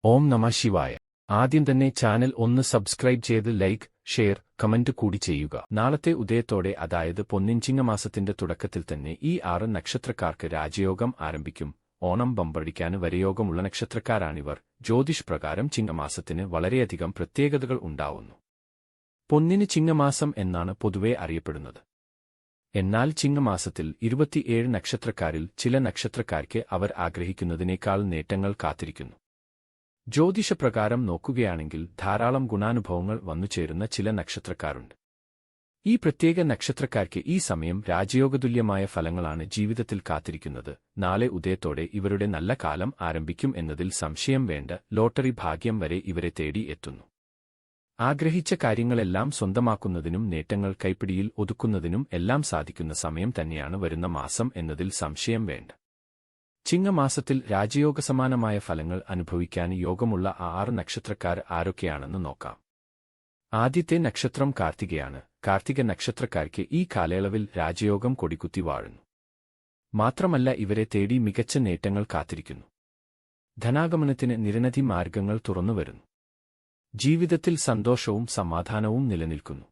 ഓം നമഃ ശിവായ. ആദ്യം തന്നെ ചാനൽ ഒന്ന് സബ്സ്ക്രൈബ് ചെയ്ത് ലൈക്ക്, ഷെയർ, കമന്റ് കൂടി ചെയ്യുക. നാളത്തെ ഉദയത്തോടെ, അതായത് പൊന്നിൻചിങ്ങമാസത്തിന്റെ തുടക്കത്തിൽ തന്നെ ഈ 6 നക്ഷത്രക്കാർക്ക് രാജയോഗം ആരംഭിക്കും. ഓണം ബമ്പടിക്കാൻ വരയോഗമുള്ള നക്ഷത്രക്കാരാണിവർ. ജ്യോതിഷ് പ്രകാരം ചിങ്ങമാസത്തിന് വളരെയധികം പ്രത്യേകതകൾ ഉണ്ടാവുന്നു. പൊന്നിന് ചിങ്ങമാസം എന്നാണ് പൊതുവെ അറിയപ്പെടുന്നത്. എന്നാൽ ചിങ്ങമാസത്തിൽ 27 നക്ഷത്രക്കാരിൽ ചില നക്ഷത്രക്കാർക്ക് അവർ ആഗ്രഹിക്കുന്നതിനേക്കാൾ നേട്ടങ്ങൾ കാത്തിരിക്കുന്നു. ജ്യോതിഷപ്രകാരം നോക്കുകയാണെങ്കിൽ ധാരാളം ഗുണാനുഭവങ്ങൾ വന്നുചേരുന്ന ചില നക്ഷത്രക്കാരുണ്ട്. ഈ പ്രത്യേക നക്ഷത്രക്കാർക്ക് ഈ സമയം രാജയോഗതുല്യമായ ഫലങ്ങളാണ് ജീവിതത്തിൽ കാത്തിരിക്കുന്നത്. നാളെ ഉദയത്തോടെ ഇവരുടെ നല്ല കാലം ആരംഭിക്കും എന്നതിൽ സംശയം വേണ്ട. ലോട്ടറി ഭാഗ്യം വരെ ഇവരെ തേടി എത്തുന്നു. ആഗ്രഹിച്ച കാര്യങ്ങളെല്ലാം സ്വന്തമാക്കുന്നതിനും നേട്ടങ്ങൾ കൈപ്പിടിയിൽ ഒതുക്കുന്നതിനും എല്ലാം സാധിക്കുന്ന സമയം തന്നെയാണ് വരുന്ന മാസം എന്നതിൽ സംശയം വേണ്ട. ചിങ്ങമാസത്തിൽ രാജയോഗസമാനമായ ഫലങ്ങൾ അനുഭവിക്കാൻ യോഗമുള്ള 6 നക്ഷത്രക്കാർ ആരൊക്കെയാണെന്ന് നോക്കാം. ആദ്യത്തെ നക്ഷത്രം കാർത്തികയാണ്. കാർത്തിക നക്ഷത്രക്കാർക്ക് ഈ കാലയളവിൽ രാജയോഗം കൊടികുത്തി വാഴുന്നു. മാത്രമല്ല, ഇവരെ തേടി മികച്ച നേട്ടങ്ങൾ കാത്തിരിക്കുന്നു. ധനാഗമനത്തിന് നിരവധി മാർഗങ്ങൾ തുറന്നുവരുന്നു. ജീവിതത്തിൽ സന്തോഷവും സമാധാനവും നിലനിൽക്കുന്നു.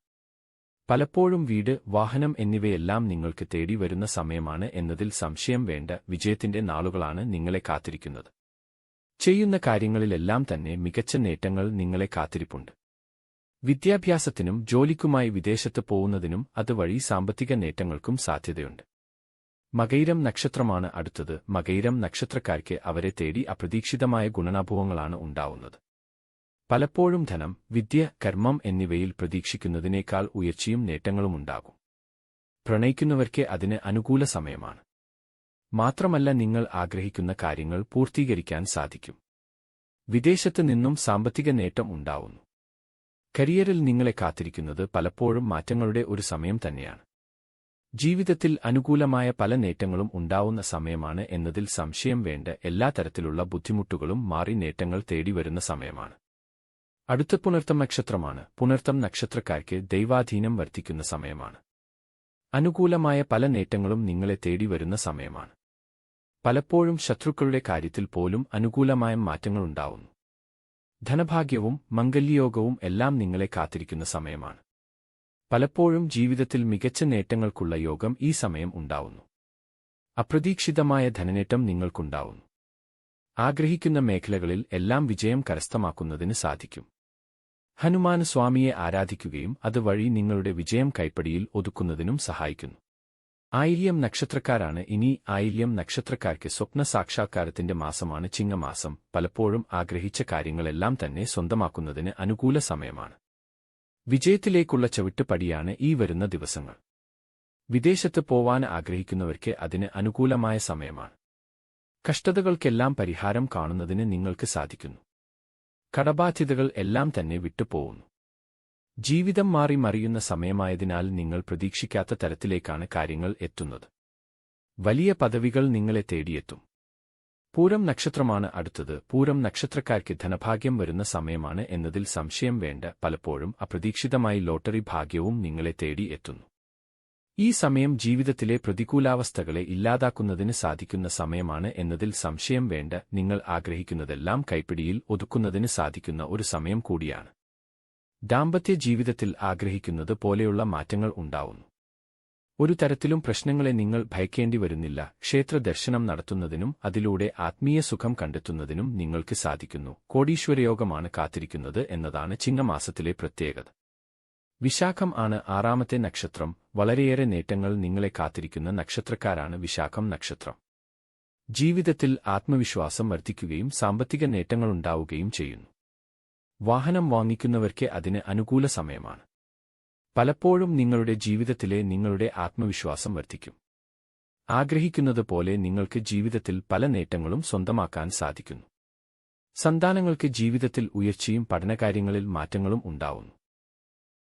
പലപ്പോഴും വീട്, വാഹനം എന്നിവയെല്ലാം നിങ്ങൾക്ക് തേടി വരുന്ന സമയമാണ് എന്നതിൽ സംശയം വേണ്ട. വിജയത്തിന്റെ നാളുകളാണ് നിങ്ങളെ കാത്തിരിക്കുന്നത്. ചെയ്യുന്ന കാര്യങ്ങളിലെല്ലാം തന്നെ മികച്ച നേട്ടങ്ങൾ നിങ്ങളെ കാത്തിരിപ്പുണ്ട്. വിദ്യാഭ്യാസത്തിനും ജോലിക്കുമായി വിദേശത്ത് പോകുന്നതിനും അതുവഴി സാമ്പത്തിക നേട്ടങ്ങൾക്കും സാധ്യതയുണ്ട്. മകയിരം നക്ഷത്രമാണ് അടുത്തത്. മകയിരം നക്ഷത്രക്കാർക്ക് അവരെ തേടി അപ്രതീക്ഷിതമായ ഗുണാനുഭവങ്ങളാണ് ഉണ്ടാവുന്നത്. പലപ്പോഴും ധനം, വിദ്യ, കർമ്മം എന്നിവയിൽ പ്രതീക്ഷിക്കുന്നതിനേക്കാൾ ഉയർച്ചയും നേട്ടങ്ങളുമുണ്ടാകും. പ്രണയിക്കുന്നവർക്ക് അതിന് അനുകൂല സമയമാണ്. മാത്രമല്ല, നിങ്ങൾ ആഗ്രഹിക്കുന്ന കാര്യങ്ങൾ പൂർത്തീകരിക്കാൻ സാധിക്കും. വിദേശത്ത് നിന്നും സാമ്പത്തിക നേട്ടം ഉണ്ടാവുന്നു. കരിയറിൽ നിങ്ങളെ കാത്തിരിക്കുന്നത് പലപ്പോഴും മാറ്റങ്ങളുടെ ഒരു സമയം തന്നെയാണ്. ജീവിതത്തിൽ അനുകൂലമായ പല നേട്ടങ്ങളും ഉണ്ടാവുന്ന സമയമാണ് എന്നതിൽ സംശയം വേണ്ട. എല്ലാ തരത്തിലുള്ള ബുദ്ധിമുട്ടുകളും മാറി നേട്ടങ്ങൾ തേടിവരുന്ന സമയമാണ്. അടുത്ത പുണർത്തം നക്ഷത്രമാണ്. പുണർത്തം നക്ഷത്രക്കാർക്ക് ദൈവാധീനം വർദ്ധിക്കുന്ന സമയമാണ്. അനുകൂലമായ പല നേട്ടങ്ങളും നിങ്ങളെ തേടി വരുന്ന സമയമാണ്. പലപ്പോഴും ശത്രുക്കളുടെ കാര്യത്തിൽ പോലും അനുകൂലമായ മാറ്റങ്ങളുണ്ടാവുന്നു. ധനഭാഗ്യവും മംഗല്യയോഗവും എല്ലാം നിങ്ങളെ കാത്തിരിക്കുന്ന സമയമാണ്. പലപ്പോഴും ജീവിതത്തിൽ മികച്ച നേട്ടങ്ങൾക്കുള്ള യോഗം ഈ സമയം ഉണ്ടാവുന്നു. അപ്രതീക്ഷിതമായ ധനനേട്ടം നിങ്ങൾക്കുണ്ടാവുന്നു. ആഗ്രഹിക്കുന്ന മേഖലകളിൽ എല്ലാം വിജയം കരസ്ഥമാക്കുന്നതിന് സാധിക്കും. ഹനുമാൻ സ്വാമിയെ ആരാധിക്കുകയും അതുവഴി നിങ്ങളുടെ വിജയം കൈപ്പിടിയിൽ ഒതുക്കുന്നതിനും സഹായിക്കുന്നു. ആയില്യം നക്ഷത്രക്കാരാണ് ഇനി. ആയില്യം നക്ഷത്രക്കാർക്ക് സ്വപ്ന സാക്ഷാത്കാരത്തിന്റെ മാസമാണ് ചിങ്ങമാസം. പലപ്പോഴും ആഗ്രഹിച്ച കാര്യങ്ങളെല്ലാം തന്നെ സ്വന്തമാക്കുന്നതിന് അനുകൂല സമയമാണ്. വിജയത്തിലേക്കുള്ള ചവിട്ടുപടിയാണ് ഈ വരുന്ന ദിവസങ്ങൾ. വിദേശത്ത് പോവാൻ ആഗ്രഹിക്കുന്നവർക്ക് അതിന് അനുകൂലമായ സമയമാണ്. കഷ്ടതകൾക്കെല്ലാം പരിഹാരം കാണുന്നതിന് നിങ്ങൾക്ക് സാധിക്കുന്നു. കടബാധ്യതകൾ എല്ലാം തന്നെ വിട്ടുപോകുന്നു. ജീവിതം മാറി മറിയുന്ന സമയമായതിനാൽ നിങ്ങൾ പ്രതീക്ഷിക്കാത്ത തരത്തിലേക്കാണ് കാര്യങ്ങൾ എത്തുന്നത്. വലിയ പദവികൾ നിങ്ങളെ തേടിയെത്തും. പൂരം നക്ഷത്രമാണ് അടുത്തത്. പൂരം നക്ഷത്രക്കാർക്ക് ധനഭാഗ്യം വരുന്ന സമയമാണ് എന്നതിൽ സംശയം വേണ്ട. പലപ്പോഴും അപ്രതീക്ഷിതമായി ലോട്ടറി ഭാഗ്യവും നിങ്ങളെ തേടി എത്തുന്നു. ഈ സമയം ജീവിതത്തിലെ പ്രതികൂലാവസ്ഥകളെ ഇല്ലാതാക്കുന്നതിന് സാധിക്കുന്ന സമയമാണ് എന്നതിൽ സംശയം വേണ്ട. നിങ്ങൾ ആഗ്രഹിക്കുന്നതെല്ലാം കൈപ്പിടിയിൽ ഒതുക്കുന്നതിന് സാധിക്കുന്ന ഒരു സമയം കൂടിയാണ്. ദാമ്പത്യ ജീവിതത്തിൽ ആഗ്രഹിക്കുന്നത് പോലെയുള്ള മാറ്റങ്ങൾ ഉണ്ടാവുന്നു. ഒരു തരത്തിലും പ്രശ്നങ്ങളെ നിങ്ങൾ ഭയക്കേണ്ടി വരുന്നില്ല. ക്ഷേത്ര ദർശനം നടത്തുന്നതിനും അതിലൂടെ ആത്മീയ സുഖം കണ്ടെത്തുന്നതിനും നിങ്ങൾക്ക് സാധിക്കുന്നു. കോടീശ്വരയോഗമാണ് കാത്തിരിക്കുന്നത് എന്നതാണ് ചിങ്ങമാസത്തിലെ പ്രത്യേകത. വിശാഖം ആണ് 6ാമത്തെ നക്ഷത്രം. വളരെയേറെ നേട്ടങ്ങൾ നിങ്ങളെ കാത്തിരിക്കുന്ന നക്ഷത്രക്കാരാണ് വിശാഖം നക്ഷത്രം. ജീവിതത്തിൽ ആത്മവിശ്വാസം വർദ്ധിക്കുകയും സാമ്പത്തിക നേട്ടങ്ങളുണ്ടാവുകയും ചെയ്യുന്നു. വാഹനം വാങ്ങിക്കുന്നവർക്ക് അതിന് അനുകൂല സമയമാണ്. പലപ്പോഴും നിങ്ങളുടെ ജീവിതത്തിലെ നിങ്ങളുടെ ആത്മവിശ്വാസം വർദ്ധിക്കും. ആഗ്രഹിക്കുന്നത് പോലെ നിങ്ങൾക്ക് ജീവിതത്തിൽ പല നേട്ടങ്ങളും സ്വന്തമാക്കാൻ സാധിക്കുന്നു. സന്താനങ്ങൾക്ക് ജീവിതത്തിൽ ഉയർച്ചയും പഠനകാര്യങ്ങളിൽ മാറ്റങ്ങളും ഉണ്ടാവുന്നു.